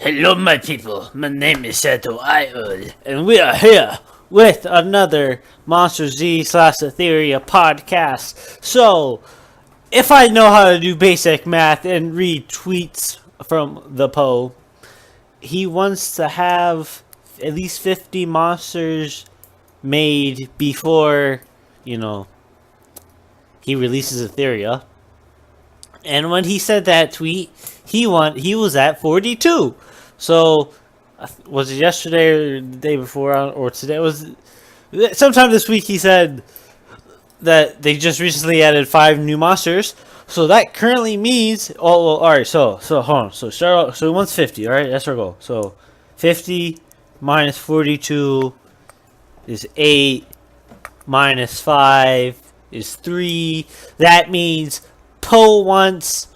Hello, my people. My name is Shadow Iol, and we are here with another MonsterZ slash Etheria podcast. So, if I know how to do basic math and read tweets from the Poe, he wants to have at least 50 monsters made before, you know, he releases Etheria. And when he said that tweet, he was at 42. So, was it yesterday or the day before or today? Was sometime this week he said that they just recently added 5 new monsters. So that currently means all right. So hold on. So start out. So he wants 50. All right, that's our goal. So 50 minus 42 is 8. Minus 5 is 3. That means Poe wants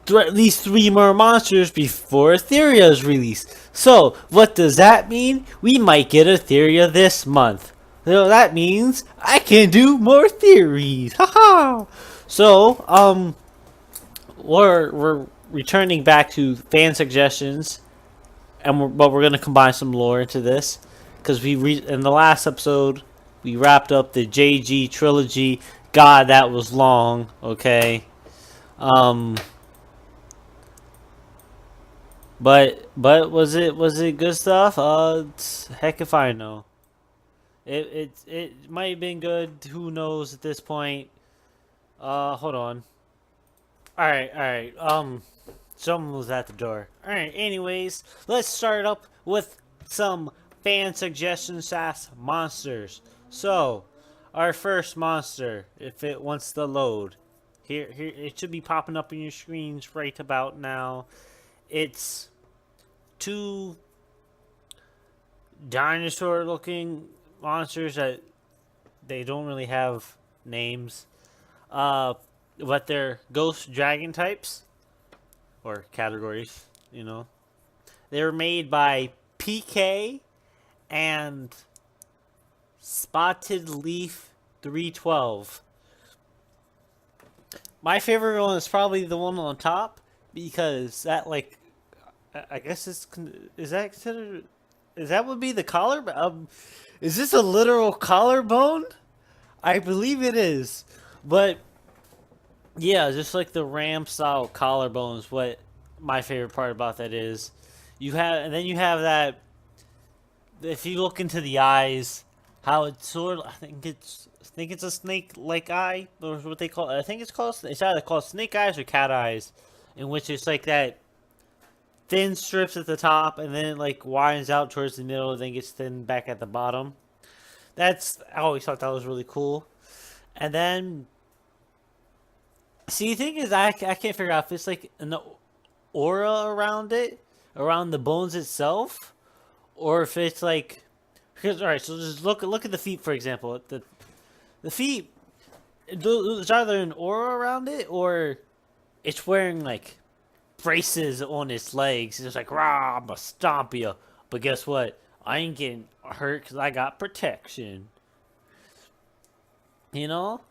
at least 3 more monsters before Etheria is released. So, what does that mean? We might get Etheria this month. So that means I can do more theories. Haha. So, we're returning back to fan suggestions, and but we're gonna combine some lore into this because in the last episode we wrapped up the JG trilogy. God, that was long. Okay. But was it good stuff? Heck if I know. It might have been good. Who knows at this point? Hold on. All right. Someone was at the door. All right. Anyways, let's start up with some fan suggestions as monsters. So, our first monster, if it wants to load, here it should be popping up in your screens right about now. It's 2 dinosaur-looking monsters that they don't really have names, but they're ghost dragon types or categories. You know, they were made by PK and Spotted Leaf 312. My favorite one is probably the one on top because that, like, I guess is that considered? Is that would be the collar? Is this a literal collarbone? I believe it is, but yeah, just like the ram style collarbone is what my favorite part about that is. And then you have that. If you look into the eyes, how it's sort of, I think it's a snake-like eye, or what they call it. I think it's either called snake eyes or cat eyes, in which it's like that thin strips at the top, and then it like widens out towards the middle, and then gets thin back at the bottom. I always thought that was really cool. And then, see, the thing is, I can't figure out if it's like an aura around it, around the bones itself, or if it's like, because all right, so just look at the feet, for example. The feet, there's either an aura around it, or it's wearing like braces on its legs. It's like, rah, I'ma stomp you. But guess what? I ain't getting hurt because I got protection. You know?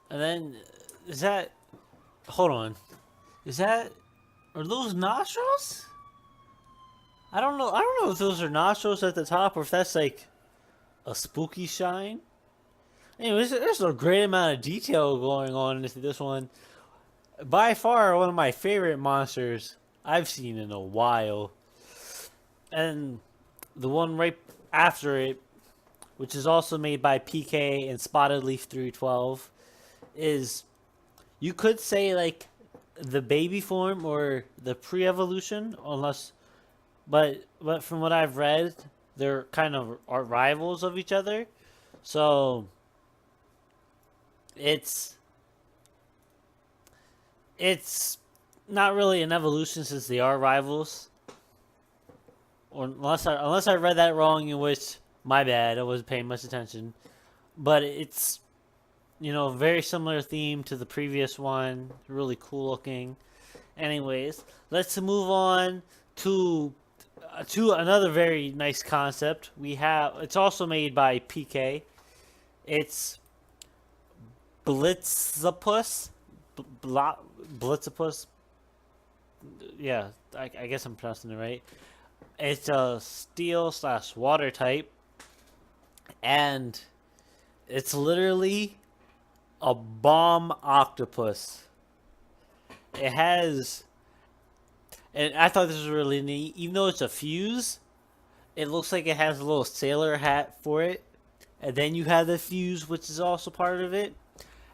And then, hold on. Are those nostrils? I don't know if those are nostrils at the top or if that's like a spooky shine. Anyways, there's a great amount of detail going on into this one. By far one of my favorite monsters I've seen in a while. And the one right after it, which is also made by PK and Spotted Leaf 312, is, you could say, like the baby form or the pre-evolution, but from what I've read, they're kind of are rivals of each other. So it's not really an evolution since they are rivals. Or unless I read that wrong, in which, my bad, I wasn't paying much attention. But it's, very similar theme to the previous one. Really cool looking. Anyways, let's move on to another very nice concept. It's also made by PK. It's Blitz Octopus. Blitzopus. yeah, I guess I'm pronouncing it right. It's a steel slash water type, and it's literally a bomb octopus. It has, and I thought this was really neat. Even though it's a fuse, it looks like it has a little sailor hat for it, and then you have the fuse, which is also part of it.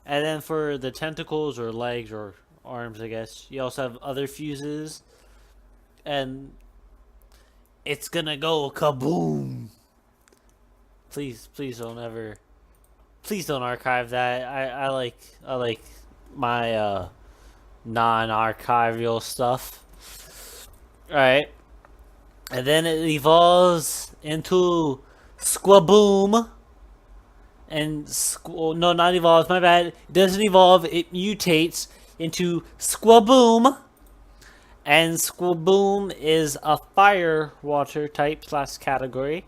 And then for the tentacles or legs or arms, I guess, you also have other fuses. And it's gonna go kaboom. Please don't ever. Please don't archive that. I like my non-archival stuff. Alright. And then it evolves into Squaboom. And no, not evolves. My bad. It doesn't evolve. It mutates into Squaboom, and Squaboom is a fire water type slash category,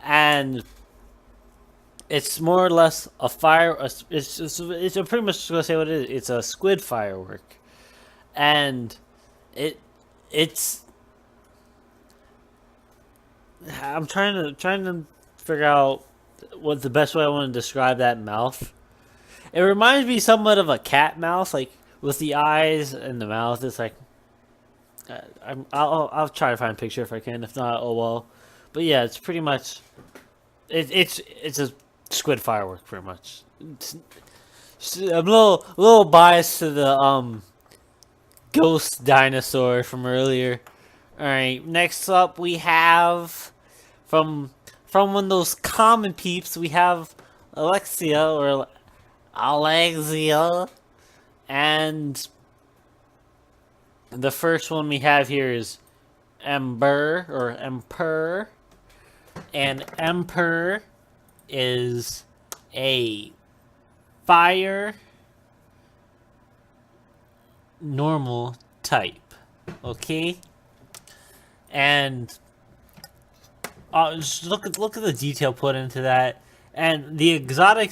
and it's more or less a fire. It's pretty much gonna say what it is. It's a squid firework, and it's. I'm trying to figure out what the best way I want to describe that mouth. It reminds me somewhat of a cat mouth, like with the eyes and the mouth. It's like I'll try to find a picture if I can. If not, oh well. But yeah, it's pretty much it's a squid firework, pretty much. I'm a little biased to the ghost dinosaur from earlier. All right, next up we have from one of those common peeps. We have Alexia, and the first one we have here is Emperor, and Emperor is a fire normal type. Okay, and just look at the detail put into that. And the exotic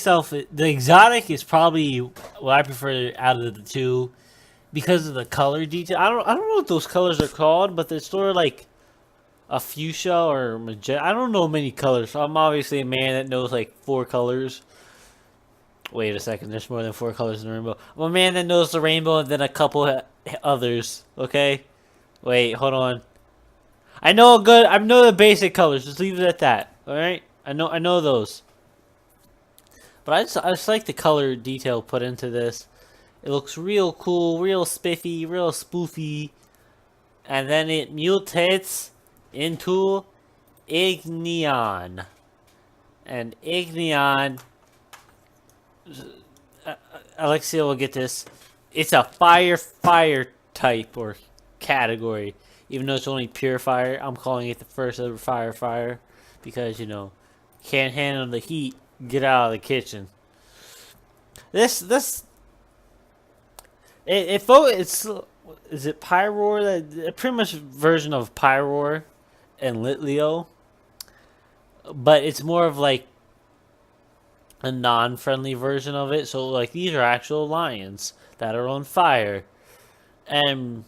is probably what I prefer out of the two because of the color detail. I don't know what those colors are called, but they're sort of like a fuchsia or magenta. I don't know many colors. So I'm obviously a man that knows like 4 colors. Wait a second, there's more than 4 colors in the rainbow. I'm a man that knows the rainbow and then a couple others. Okay, wait, hold on. I know the basic colors. Just leave it at that. All right, I know those. But I just like the color detail put into this. It looks real cool, real spiffy, real spoofy. And then it mutates into Igneon. And Igneon, Alexia will get this. It's a fire type or category. Even though it's only pure fire, I'm calling it the first ever fire. Because, can't handle the heat. Get out of the kitchen. It's is it Pyroar? That pretty much version of Pyroar and Litleo, but it's more of like a non-friendly version of it. So like these are actual lions that are on fire, and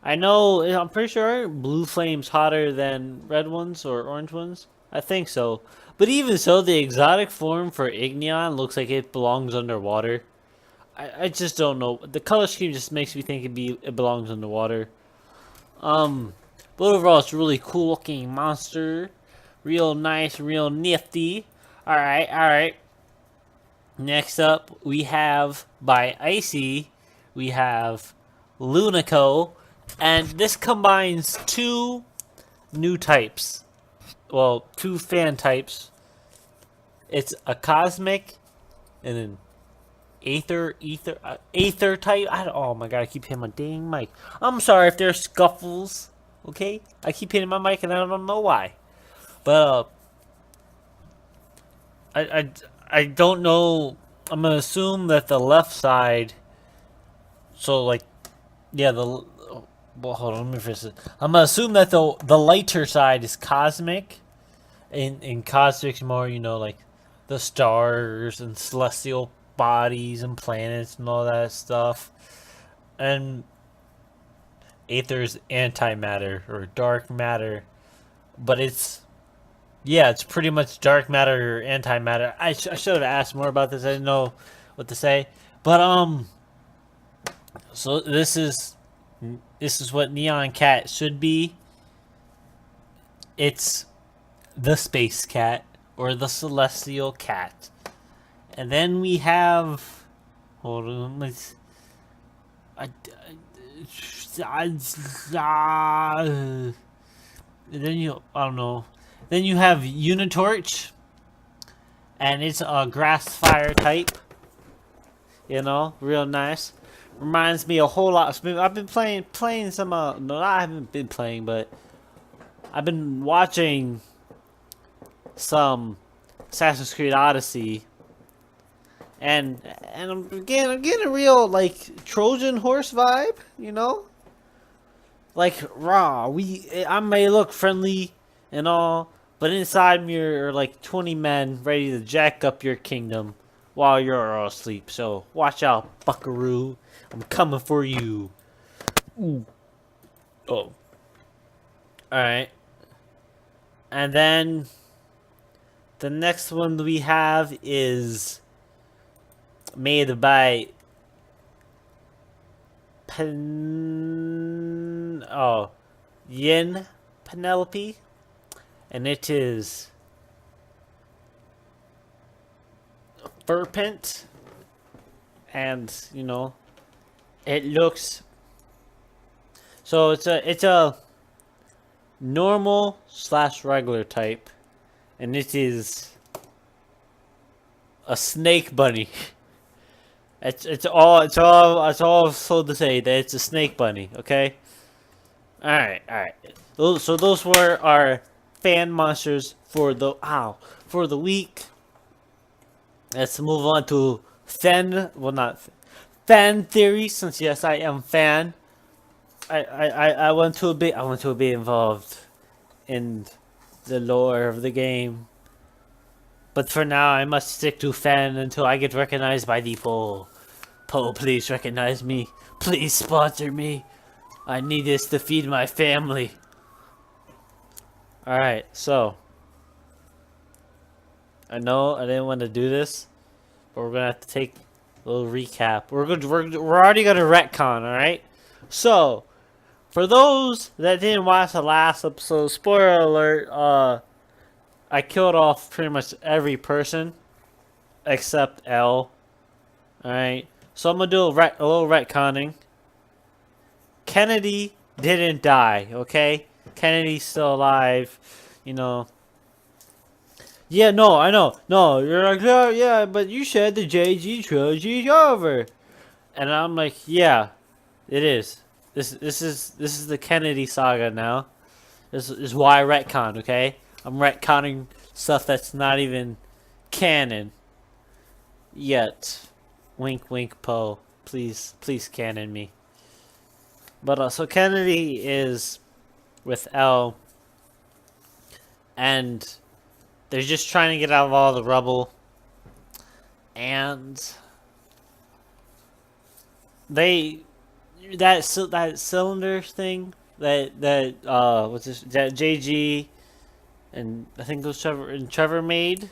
I'm pretty sure blue flame's hotter than red ones or orange ones. I think so. But even so, the exotic form for Igneon looks like it belongs underwater. I just don't know. The color scheme just makes me think it belongs underwater. But overall, it's a really cool looking monster. Real nice, real nifty. Alright. Next up, we have, by Icy, we have Lunico. And this combines 2 new types. Well, 2 fan types. It's a cosmic and an aether type. Oh my god, I keep hitting my dang mic. I'm sorry if there's scuffles. Okay, I keep hitting my mic and I don't know why. But I don't know. I'm gonna assume that the left side. So like, yeah, well, hold on, let me finish it. I'm gonna assume that the lighter side is cosmic, and cosmic's more, like the stars and celestial bodies and planets and all that stuff. And Aether's antimatter or dark matter, but it's pretty much dark matter or antimatter. I should have asked more about this. I didn't know what to say, but so this is what Neon Cat should be. It's the space cat or the celestial cat, and then we have. Hold on, let's. And then I don't know. Then you have Unitorch, and it's a grass fire type. Real nice. Reminds me a whole lot. I've been playing some. No, I haven't been playing, but I've been watching some Assassin's Creed Odyssey, and I'm getting a real like Trojan horse vibe. Like raw. I may look friendly and all, but inside me are like 20 men ready to jack up your kingdom while you're all asleep. So watch out, buckaroo. I'm coming for you. Ooh. Oh. Alright. And then the next one we have is made by Yin Penelope. And it is Ferpent. And, it looks so it's a normal / regular type, and it is a snake bunny. It's all so to say that it's a snake bunny. Okay. All right. Those were our fan monsters for the week. Let's move on to fan theory, since yes, I am fan. I want to be involved in the lore of the game, but for now I must stick to fan until I get recognized by the poll. Poll, please recognize me. Please sponsor me. I need this to feed my family. All right, so I know I didn't want to do this, but we're gonna have to take a little recap. We're already gonna retcon, all right? So, for those that didn't watch the last episode, spoiler alert, I killed off pretty much every person except L. All right, so I'm gonna do a little retconning. Kennedy didn't die, okay? Kennedy's still alive, Yeah, no, I know. No, you're like, oh, yeah, but you said the JG trilogy's over. And I'm like, yeah, it is. This is the Kennedy saga now. This is why I retcon, okay? I'm retconning stuff that's not even canon yet. Wink, wink, Poe. Please canon me. But so Kennedy is with L, and they're just trying to get out of all the rubble, and that cylinder thing what's this, that JG and I think it was Trevor made.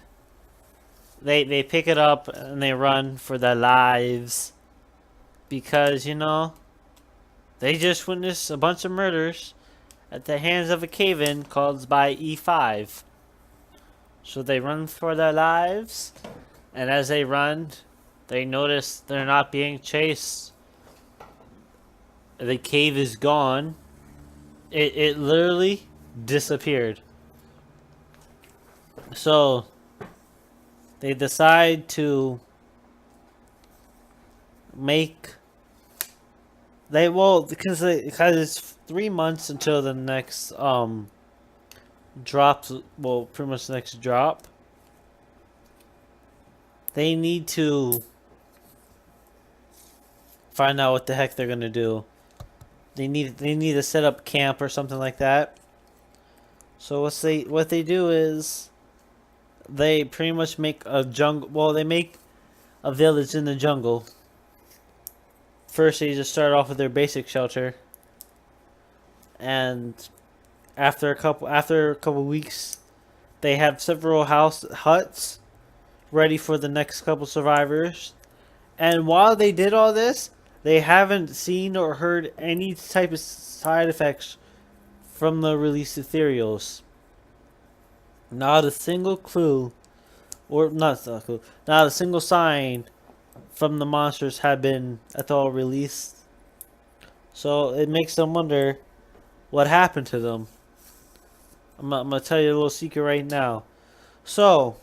They pick it up and they run for their lives because they just witnessed a bunch of murders at the hands of a cave-in called by E5. So they run for their lives, and as they run, they notice they're not being chased. The cave is gone. It literally disappeared. So they decide to because it's 3 months until the next drops. Well, pretty much the next drop. They need to find out what the heck they're gonna do. They need to set up camp or something like that. So what they do is they pretty much make a jungle. Well, they make a village in the jungle. First, they just start off with their basic shelter, and after a couple weeks, they have several huts ready for the next couple survivors. And while they did all this, they haven't seen or heard any type of side effects from the released ethereals. Not a single clue, or not a clue, not a single sign from the monsters have been at all released. So it makes them wonder what happened to them. I'm gonna tell you a little secret right now. So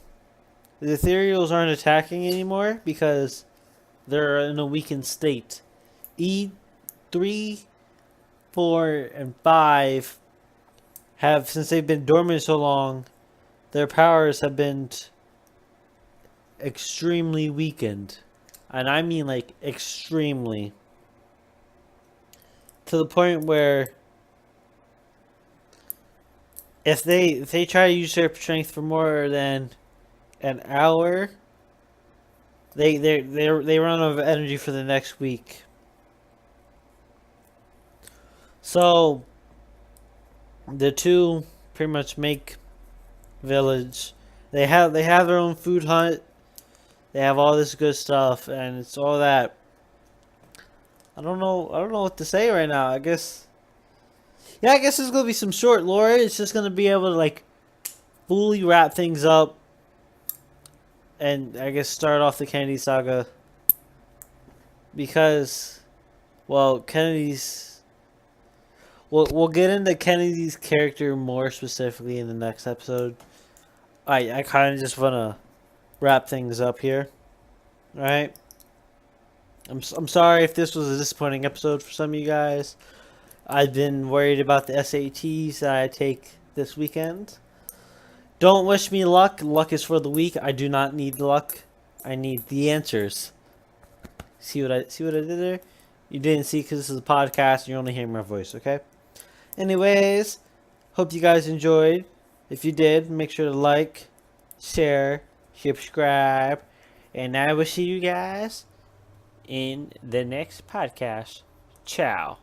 the ethereals aren't attacking anymore because they're in a weakened state. E3, 4, and 5 have, since they've been dormant so long, their powers have been extremely weakened. And I mean like extremely. To the point where if they try to use their strength for more than an hour, they run out of energy for the next week. So the two pretty much make village. They have their own food hunt. They have all this good stuff, and it's all that. I don't know what to say right now. I guess it's gonna be some short lore. It's just gonna be able to like fully wrap things up, and I guess start off the Kennedy saga. Because, well, Kennedy's. We'll get into Kennedy's character more specifically in the next episode. I kind of just wanna wrap things up here. All right. I'm sorry if this was a disappointing episode for some of you guys. I've been worried about the SATs that I take this weekend. Don't wish me luck. Luck is for the weak. I do not need luck. I need the answers. See what I did there? You didn't see because this is a podcast and you're only hearing my voice, okay? Anyways, hope you guys enjoyed. If you did, make sure to like, share, subscribe, and I will see you guys in the next podcast. Ciao.